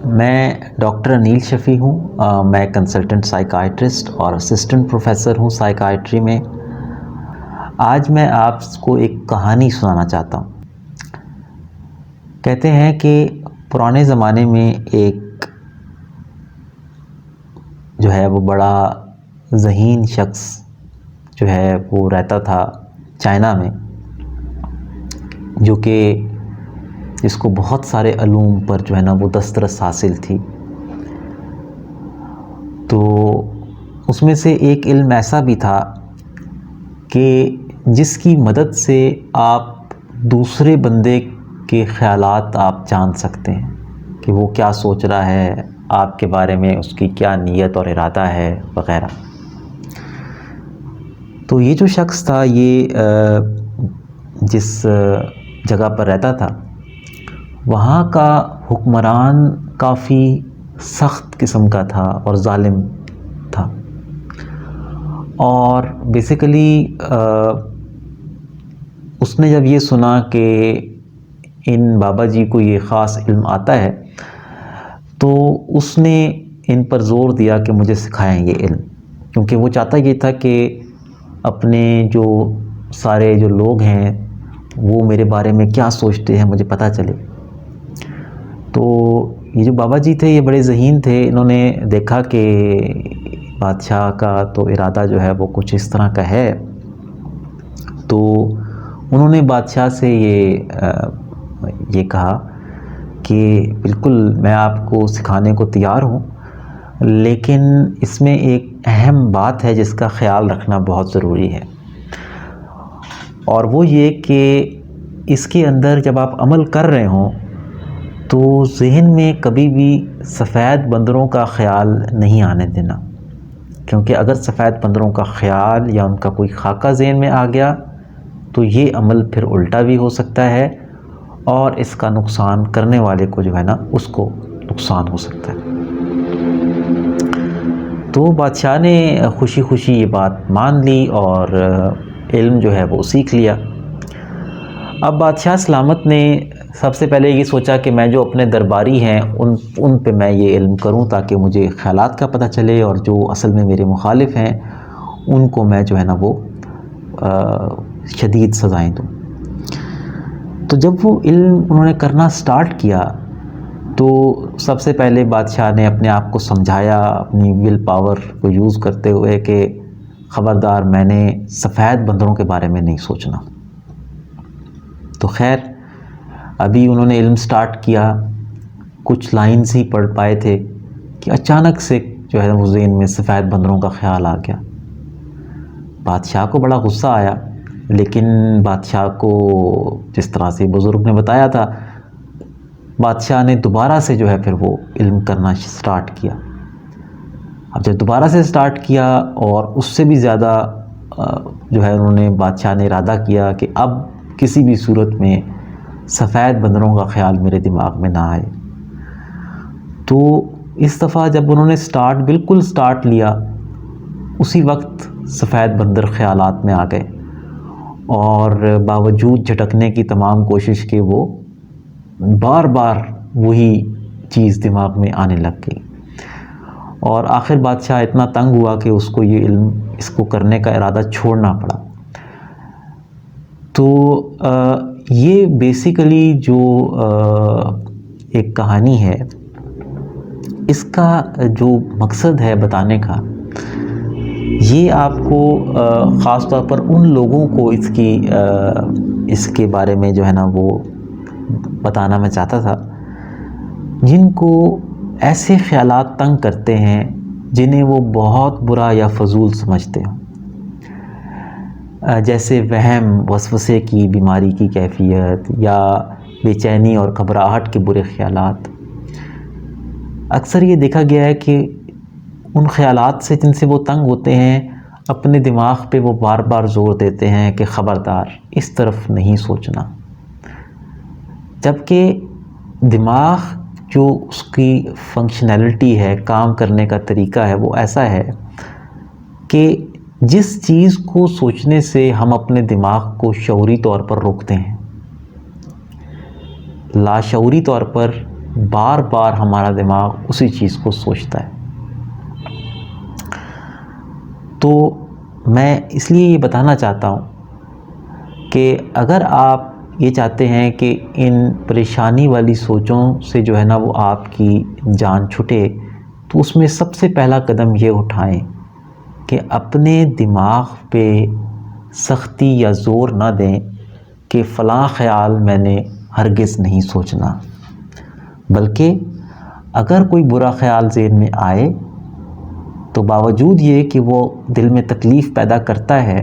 میں ڈاکٹر انیل شفیع ہوں. میں کنسلٹنٹ سائیکائٹرسٹ اور اسسٹنٹ پروفیسر ہوں سائیکائٹری میں. آج میں آپ کو ایک کہانی سنانا چاہتا ہوں. کہتے ہیں کہ پرانے زمانے میں ایک جو ہے وہ بڑا ذہین شخص جو ہے وہ رہتا تھا چائنا میں، جو کہ جس کو بہت سارے علوم پر جو ہے نا وہ دسترس حاصل تھی. تو اس میں سے ایک علم ایسا بھی تھا کہ جس کی مدد سے آپ دوسرے بندے کے خیالات آپ جان سکتے ہیں کہ وہ کیا سوچ رہا ہے آپ کے بارے میں، اس کی کیا نیت اور ارادہ ہے وغیرہ. تو یہ جو شخص تھا، یہ جس جگہ پر رہتا تھا وہاں کا حکمران کافی سخت قسم کا تھا اور ظالم تھا. اور بیسیکلی اس نے جب یہ سنا کہ ان بابا جی کو یہ خاص علم آتا ہے تو اس نے ان پر زور دیا کہ مجھے سکھائیں یہ علم، کیونکہ وہ چاہتا یہ تھا کہ اپنے جو سارے جو لوگ ہیں وہ میرے بارے میں کیا سوچتے ہیں مجھے پتہ چلے. تو یہ جو بابا جی تھے یہ بڑے ذہین تھے. انہوں نے دیکھا کہ بادشاہ کا تو ارادہ جو ہے وہ کچھ اس طرح کا ہے، تو انہوں نے بادشاہ سے یہ کہا کہ بالکل میں آپ کو سکھانے کو تیار ہوں، لیکن اس میں ایک اہم بات ہے جس کا خیال رکھنا بہت ضروری ہے، اور وہ یہ کہ اس کے اندر جب آپ عمل کر رہے ہوں تو ذہن میں کبھی بھی سفید بندروں کا خیال نہیں آنے دینا، کیونکہ اگر سفید بندروں کا خیال یا ان کا کوئی خاکہ ذہن میں آ گیا تو یہ عمل پھر الٹا بھی ہو سکتا ہے، اور اس کا نقصان کرنے والے کو جو ہے نا اس کو نقصان ہو سکتا ہے. تو بادشاہ نے خوشی خوشی یہ بات مان لی اور علم جو ہے وہ سیکھ لیا. اب بادشاہ سلامت نے سب سے پہلے یہ سوچا کہ میں جو اپنے درباری ہیں ان پہ میں یہ علم کروں تاکہ مجھے خیالات کا پتہ چلے، اور جو اصل میں میرے مخالف ہیں ان کو میں جو ہے نا وہ شدید سزائیں دوں. تو جب وہ علم انہوں نے کرنا سٹارٹ کیا تو سب سے پہلے بادشاہ نے اپنے آپ کو سمجھایا اپنی ول پاور کو یوز کرتے ہوئے کہ خبردار، میں نے سفید بندروں کے بارے میں نہیں سوچنا. تو خیر ابھی انہوں نے علم سٹارٹ کیا، کچھ لائنز ہی پڑھ پائے تھے کہ اچانک سے جو ہے وہ ذہن میں سفید بندروں کا خیال آ گیا. بادشاہ کو بڑا غصہ آیا، لیکن بادشاہ کو جس طرح سے بزرگ نے بتایا تھا، بادشاہ نے دوبارہ سے جو ہے پھر وہ علم کرنا سٹارٹ کیا. اب جب دوبارہ سے سٹارٹ کیا اور اس سے بھی زیادہ جو ہے انہوں نے بادشاہ نے ارادہ کیا کہ اب کسی بھی صورت میں سفید بندروں کا خیال میرے دماغ میں نہ آئے. تو اس دفعہ جب انہوں نے بالکل سٹارٹ لیا، اسی وقت سفید بندر خیالات میں آ گئے، اور باوجود جھٹکنے کی تمام کوشش کے وہ بار بار وہی چیز دماغ میں آنے لگ گئی. اور آخر بادشاہ اتنا تنگ ہوا کہ اس کو یہ علم اس کو کرنے کا ارادہ چھوڑنا پڑا. تو یہ بیسیکلی جو ایک کہانی ہے، اس کا جو مقصد ہے بتانے کا، یہ آپ کو خاص طور پر ان لوگوں کو اس کے بارے میں جو ہے نا وہ بتانا میں چاہتا تھا جن کو ایسے خیالات تنگ کرتے ہیں جنہیں وہ بہت برا یا فضول سمجھتے ہوں، جیسے وہم وسوسے کی بیماری کی کیفیت یا بے چینی اور گھبراہٹ کے برے خیالات. اکثر یہ دیکھا گیا ہے کہ ان خیالات سے جن سے وہ تنگ ہوتے ہیں، اپنے دماغ پہ وہ بار بار زور دیتے ہیں کہ خبردار اس طرف نہیں سوچنا، جبکہ دماغ جو اس کی فنکشنلٹی ہے، کام کرنے کا طریقہ ہے، وہ ایسا ہے کہ جس چیز کو سوچنے سے ہم اپنے دماغ کو شعوری طور پر روکتے ہیں، لاشعوری طور پر بار بار ہمارا دماغ اسی چیز کو سوچتا ہے۔ تو میں اس لیے یہ بتانا چاہتا ہوں کہ اگر آپ یہ چاہتے ہیں کہ ان پریشانی والی سوچوں سے جو ہے نا وہ آپ کی جان چھٹے، تو اس میں سب سے پہلا قدم یہ اٹھائیں کہ اپنے دماغ پہ سختی یا زور نہ دیں کہ فلاں خیال میں نے ہرگز نہیں سوچنا، بلکہ اگر کوئی برا خیال ذہن میں آئے تو باوجود یہ کہ وہ دل میں تکلیف پیدا کرتا ہے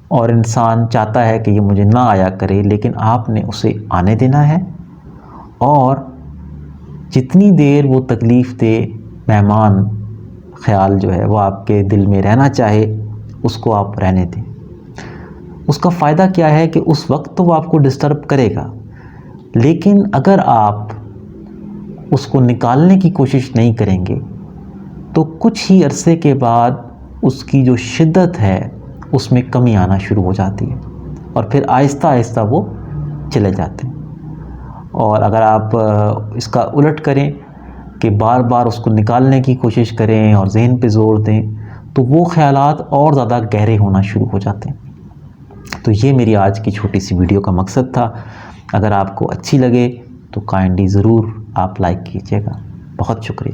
اور انسان چاہتا ہے کہ یہ مجھے نہ آیا کرے، لیکن آپ نے اسے آنے دینا ہے، اور جتنی دیر وہ تکلیف دہ مہمان خیال جو ہے وہ آپ کے دل میں رہنا چاہے اس کو آپ رہنے دیں۔ اس کا فائدہ کیا ہے کہ اس وقت تو وہ آپ کو ڈسٹرب کرے گا، لیکن اگر آپ اس کو نکالنے کی کوشش نہیں کریں گے تو کچھ ہی عرصے کے بعد اس کی جو شدت ہے اس میں کمی آنا شروع ہو جاتی ہے، اور پھر آہستہ آہستہ وہ چلے جاتے ہیں۔ اور اگر آپ اس کا الٹ کریں کہ بار بار اس کو نکالنے کی کوشش کریں اور ذہن پہ زور دیں، تو وہ خیالات اور زیادہ گہرے ہونا شروع ہو جاتے ہیں۔ تو یہ میری آج کی چھوٹی سی ویڈیو کا مقصد تھا۔ اگر آپ کو اچھی لگے تو کائنڈلی ضرور آپ لائک کیجیے گا۔ بہت شکریہ۔